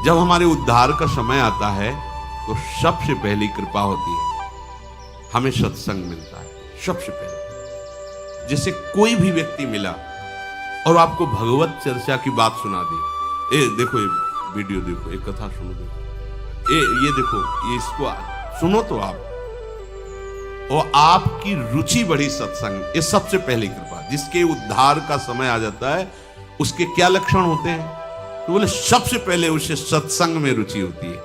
जब हमारे उद्धार का समय आता है तो सबसे पहली कृपा होती है, हमें सत्संग मिलता है। सबसे पहले जैसे कोई भी व्यक्ति मिला और आपको भगवत चर्चा की बात सुना दी, ए देखो ये वीडियो देखो, एक कथा सुनो, देखो ये देखो, ये इसको सुनो तो आप, और आपकी रुचि बढ़ी सत्संग, ये सबसे पहली कृपा। जिसके उद्धार का समय आ जाता है उसके क्या लक्षण होते हैं, तो बोले सबसे पहले उसे सत्संग में रुचि होती है,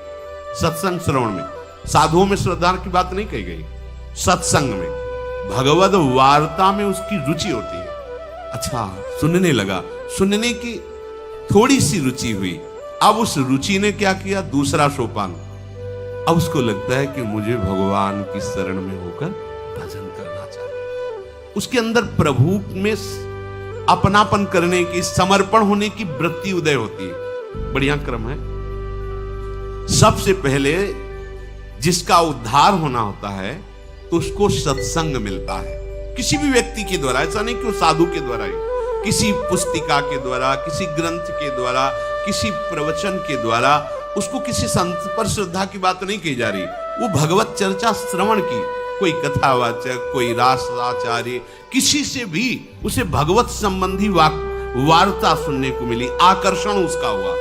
सत्संग श्रवण में। साधुओं में श्रद्धा की बात नहीं कही गई, सत्संग में, भगवद वार्ता में उसकी रुचि होती है। अच्छा, सुनने लगा, सुनने की थोड़ी सी रुचि हुई, अब उस रुचि ने क्या किया, दूसरा सोपान, अब उसको लगता है कि मुझे भगवान की शरण में होकर भजन करना चाहिए। उसके अंदर प्रभु में अपनापन करने की, समर्पण होने की वृत्ति उदय होती है। बढ़िया क्रम है। सबसे पहले जिसका उद्धार होना होता है तो उसको सत्संग मिलता है, किसी भी व्यक्ति के द्वारा। ऐसा नहीं कि वो साधु के द्वारा ही, किसी पुस्तिका के द्वारा, किसी ग्रंथ के द्वारा, किसी प्रवचन के द्वारा, उसको किसी संत पर श्रद्धा की बात नहीं की जा रही, वो भगवत चर्चा श्रवण की, कोई कथावाचक, कोई रासाचार्य, किसी से भी उसे भगवत संबंधी वार्ता सुनने को मिली, आकर्षण उसका हुआ।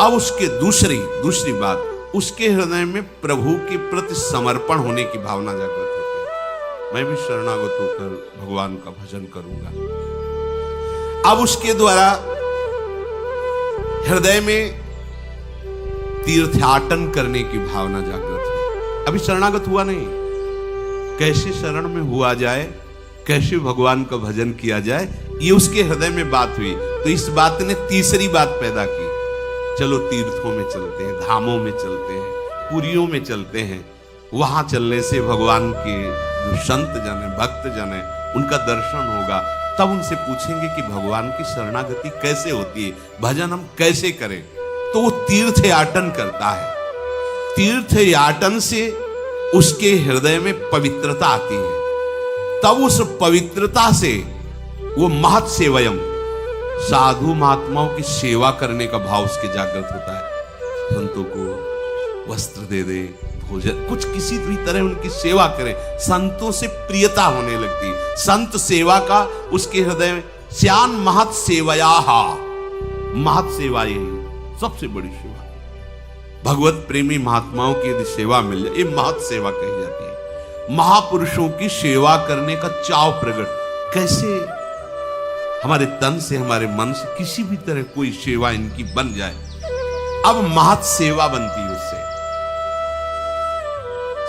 अब उसके दूसरी बात, उसके हृदय में प्रभु के प्रति समर्पण होने की भावना जागृत होती है। मैं भी शरणागत होकर भगवान का भजन करूंगा। अब उसके द्वारा हृदय में तीर्थाटन करने की भावना जागृत हुई। अभी शरणागत हुआ नहीं, कैसे शरण में हुआ जाए, कैसे भगवान का भजन किया जाए, ये उसके हृदय में बात हुई। तो इस बात ने तीसरी बात पैदा की, चलो तीर्थों में चलते हैं, धामों में चलते हैं, पुरियों में चलते हैं। वहां चलने से भगवान के जो संत जन है, भक्त जन है, उनका दर्शन होगा। तब उनसे पूछेंगे कि भगवान की शरणागति कैसे होती है, भजन हम कैसे करें। तो वो तीर्थयाटन करता है। तीर्थयाटन से उसके हृदय में पवित्रता आती है। तब उस पवित्रता से वो महत् सेवयम, साधु महात्माओं की सेवा करने का भाव उसके जागृत होता है। संतों को वस्त्र दे दे, भोजन, कुछ किसी भी तरह उनकी सेवा करे, संतों से प्रियता होने लगती। संत सेवा का उसके हृदय में श्यान महत् सेवयाहा, महत् सेवा यही सबसे बड़ी सेवा। भगवत प्रेमी महात्माओं की यदि सेवा मिल जाए, ये महत् सेवा कही जाती है। महापुरुषों की सेवा करने का चाव प्रकट, कैसे हमारे तन से, हमारे मन से किसी भी तरह कोई सेवा इनकी बन जाए, अब महत् सेवा बनती है उससे।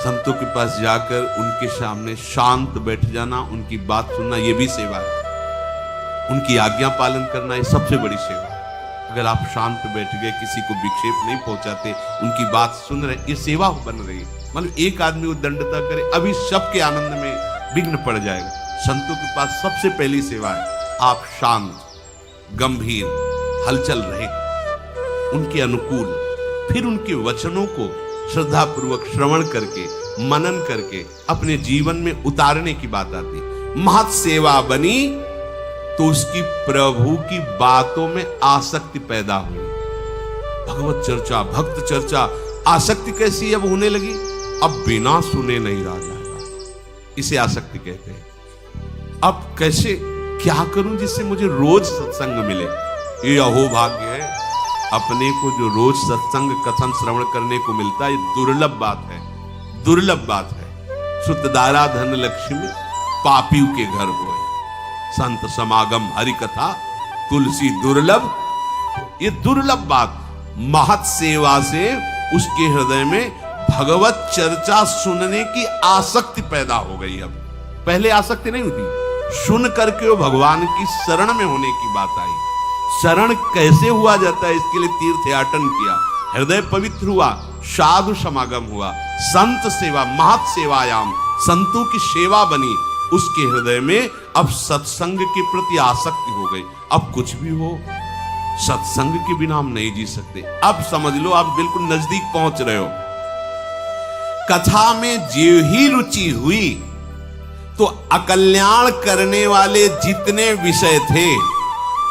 संतों के पास जाकर उनके सामने शांत बैठ जाना, उनकी बात सुनना, यह भी सेवा है। उनकी आज्ञा पालन करना, ये सबसे बड़ी सेवा है। अगर आप शांत बैठ गए, किसी को विक्षेप नहीं पहुंचाते, उनकी बात सुन रहे, ये सेवा बन रही है। मतलब एक आदमी उद्दंडता करे, अभी सबके आनंद में विघ्न पड़ जाएगा। संतों के पास सबसे पहली सेवा है, आप शांत, गंभीर, हलचल रहे, उनके अनुकूल, फिर उनके वचनों को श्रद्धा पूर्वक श्रवण करके, मनन करके अपने जीवन में उतारने की बात आती। महत् सेवा बनी तो उसकी प्रभु की बातों में आसक्ति पैदा हुई। भगवत चर्चा, भक्त चर्चा, आसक्ति कैसी अब होने लगी, अब बिना सुने नहीं रहा जाएगा, इसे आसक्ति कहते हैं। अब कैसे, क्या करूं जिससे मुझे रोज सत्संग मिले। ये अहोभाग्य है, अपने को जो रोज सत्संग कथन श्रवण करने को मिलता है, ये दुर्लभ बात है, दुर्लभ बात है। शुद्धदारा धन लक्ष्मी पापियों के घर होए, संत समागम हरि कथा तुलसी दुर्लभ, ये दुर्लभ बात। महत् सेवा से उसके हृदय में भगवत चर्चा सुनने की आसक्ति पैदा हो गई। अब पहले आसक्ति नहीं होती, सुन करके वो भगवान की शरण में होने की बात आई। शरण कैसे हुआ जाता है, इसके लिए तीर्थयाटन किया, हृदय पवित्र हुआ, साधु समागम हुआ, संत सेवा, महत् सेवायाम, संतों की सेवा बनी उसके हृदय में। अब सत्संग के प्रति आसक्ति हो गई। अब कुछ भी हो, सत्संग के बिना हम नहीं जी सकते। अब समझ लो, आप बिल्कुल नजदीक पहुंच रहे हो। कथा में जो ही रुचि हुई तो अकल्याण करने वाले जितने विषय थे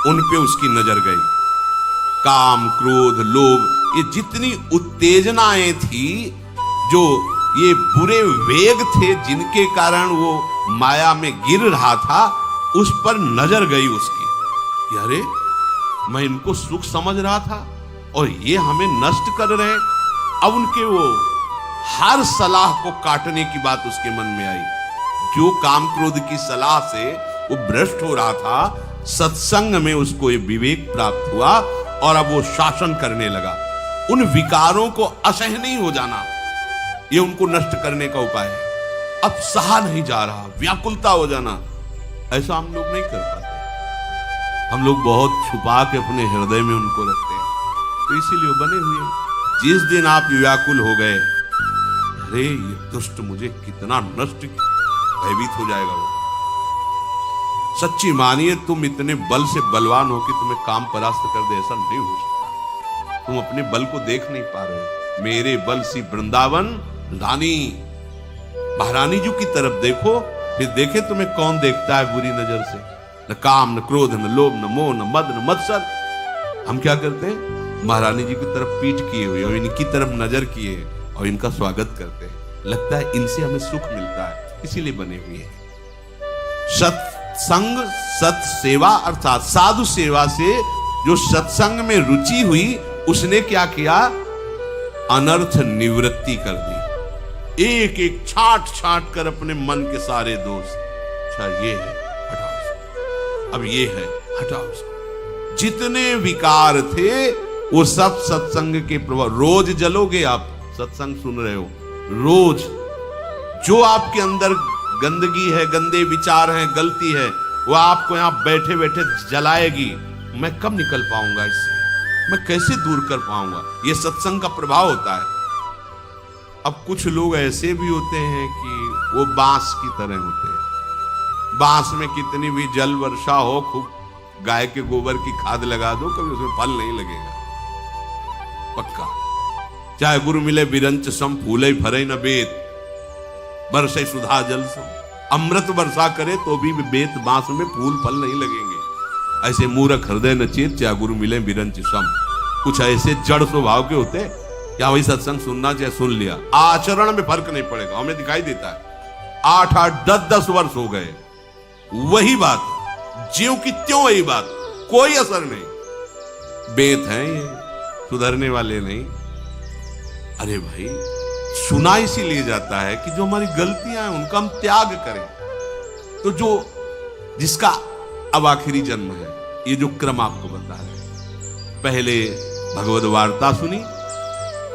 उन पे उसकी नजर गई। काम, क्रोध, लोभ, ये जितनी उत्तेजनाएं थी, जो ये बुरे वेग थे जिनके कारण वो माया में गिर रहा था, उस पर नजर गई उसकी कि अरे मैं इनको सुख समझ रहा था और ये हमें नष्ट कर रहे हैं। अब उनके वो हर सलाह को काटने की बात उसके मन में आई। जो काम क्रोध की सलाह से वो भ्रष्ट हो रहा था, सत्संग में उसको ये विवेक प्राप्त हुआ और अब वो शासन करने लगा। उन विकारों को असह नहीं हो जाना, ये उनको नष्ट करने का उपाय है। अब सहा नहीं जा रहा, व्याकुलता हो जाना, ऐसा हम लोग नहीं कर पाते। हम लोग बहुत छुपा के अपने हृदय में उनको रखते हैं, तो इसीलिए वो बने हुए। जिस दिन आप व्याकुल हो गए, अरे ये दुष्ट मुझे कितना नष्ट, भयभीत हो जाएगा वो। सच्ची मानिए, तुम इतने बल से बलवान हो कि तुम्हें काम परास्त कर दे, ऐसा नहीं हो सकता। तुम अपने बल को देख नहीं पा रहे हो। मेरे बल सी वृंदावन रानी, महारानी जी की तरफ देखो, फिर देखे तुम्हें कौन देखता है बुरी नजर से। न काम, न क्रोध, न लोभ, न मोह, न मद, न मत्सर। हम क्या करते हैं? महारानी जी की तरफ पीठ किए हुए और इनकी तरफ नजर किए और इनका स्वागत करते हैं। लगता है इनसे हमें सुख मिलता है, इसीलिए बने हुए हैं। सत्संग, सत सेवा अर्थात साधु सेवा से जो सत्संग में रुचि हुई, उसने क्या किया? अनर्थ निवृत्ति कर दी। एक एक छांट छांट कर अपने मन के सारे दोष, अच्छा ये है हटाओ उसको, अब ये है हटाओ उसको। जितने विकार थे वो सब सत्संग के प्रभाव। रोज जलोगे आप, सत्संग सुन रहे हो, रोज जो आपके अंदर गंदगी है, गंदे विचार हैं, गलती है, वो आपको यहां बैठे बैठे जलाएगी। मैं कब निकल पाऊंगा इससे? मैं कैसे दूर कर पाऊंगा? ये सत्संग का प्रभाव होता है। अब कुछ लोग ऐसे भी होते हैं कि वो बांस की तरह होते हैं। बांस में कितनी भी जल वर्षा हो, खूब गाय के गोबर की खाद लगा दो, कभी उसमें फल नहीं लगेगा, पक्का। चाहे गुरु मिले बिरंच सम, फूले फरे न बेत, बरसे सुधा जल सम। अमृत वर्षा करे तो भी बेत बांस में फूल फल नहीं लगेंगे। ऐसे मूर्ख हृदय न चेत, चाहे गुरु मिले बिरंच सम। कुछ ऐसे जड़ स्वभाव के होते हैं, क्या वही सत्संग सुनना चाहे सुन लिया, आचरण में फर्क नहीं पड़ेगा। हमें दिखाई देता है 8-8, 10-10 वर्ष हो गए, वही बात ज्यों की त्यों, वही बात, कोई असर नहीं। बेत हैं ये, सुधरने वाले नहीं। अरे भाई, सुना इसीलिए जाता है कि जो हमारी गलतियां हैं उनका हम त्याग करें। तो जो जिसका अब आखिरी जन्म है, ये जो क्रम आपको बता रहे हैं, पहले भगवद वार्ता सुनी,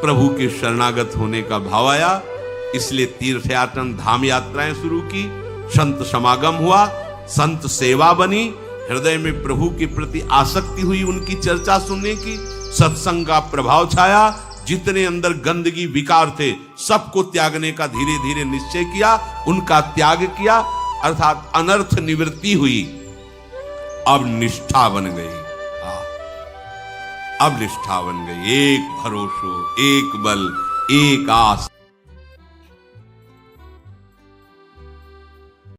प्रभु के शरणागत होने का भाव आया, इसलिए तीर्थयाटन धाम यात्राएं शुरू की, संत समागम हुआ, संत सेवा बनी, हृदय में प्रभु के प्रति आसक्ति हुई, उनकी चर्चा सुनने की, सत्संग का प्रभाव छाया। जितने अंदर गंदगी विकार थे, सबको त्यागने का धीरे धीरे निश्चय किया, उनका त्याग किया, अर्थात अनर्थ निवृत्ति हुई। अब निष्ठा बन गई। अब निष्ठा बन गई। एक भरोसो, एक बल, एक आस।